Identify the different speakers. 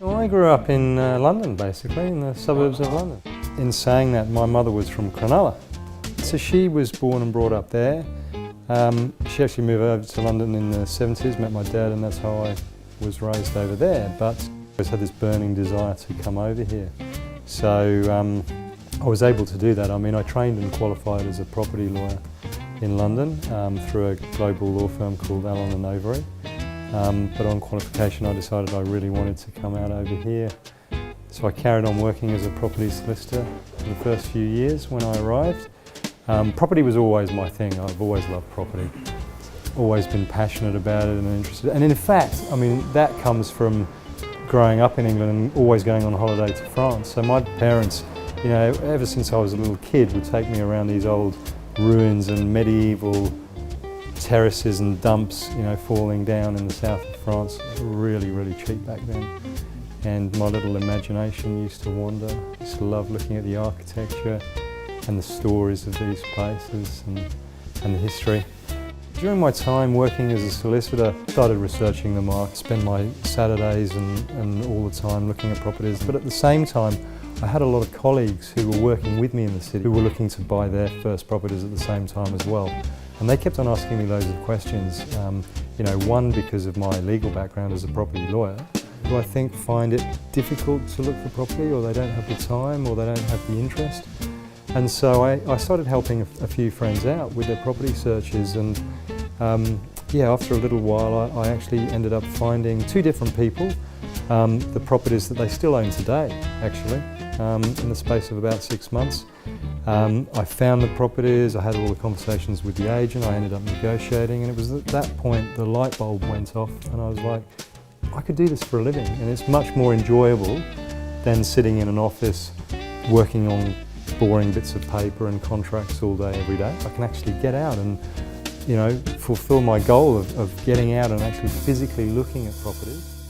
Speaker 1: Well, I grew up in London, basically, in the suburbs of London. In saying that, my mother was from Cronulla. So she was born and brought up there. She actually moved over to London in the 70s, met my dad, and that's how I was raised over there. But I always had this burning desire to come over here. So I was able to do that. I mean, I trained and qualified as a property lawyer in London through a global law firm called Allen & Overy. But on qualification I decided I really wanted to come out over here. So I carried on working as a property solicitor for the first few years when I arrived. Property was always my thing. I've always loved property. Always been passionate about it and interested. And in fact, I mean, that comes from growing up in England and always going on holiday to France. So my parents, you know, ever since I was a little kid, would take me around these old ruins and medieval terraces and dumps, you know, falling down in the south of France. Really, really cheap back then. And my little imagination used to wander. I used to love looking at the architecture and the stories of these places and the history. During my time working as a solicitor, I started researching the market, spent my Saturdays and all the time looking at properties. But at the same time, I had a lot of colleagues who were working with me in the city who were looking to buy their first properties at the same time as well. And they kept on asking me loads of questions. You know, one, because of my legal background as a property lawyer, who I think find it difficult to look for property, or they don't have the time, or they don't have the interest. And so I started helping a few friends out with their property searches, and yeah, after a little while I actually ended up finding two different people the properties that they still own today, actually, in the space of about 6 months. I found the properties, I had all the conversations with the agent, I ended up negotiating, and it was at that point the light bulb went off and I was like, I could do this for a living, and it's much more enjoyable than sitting in an office working on boring bits of paper and contracts all day every day. I can actually get out and, you know, fulfill my goal of getting out and actually physically looking at properties.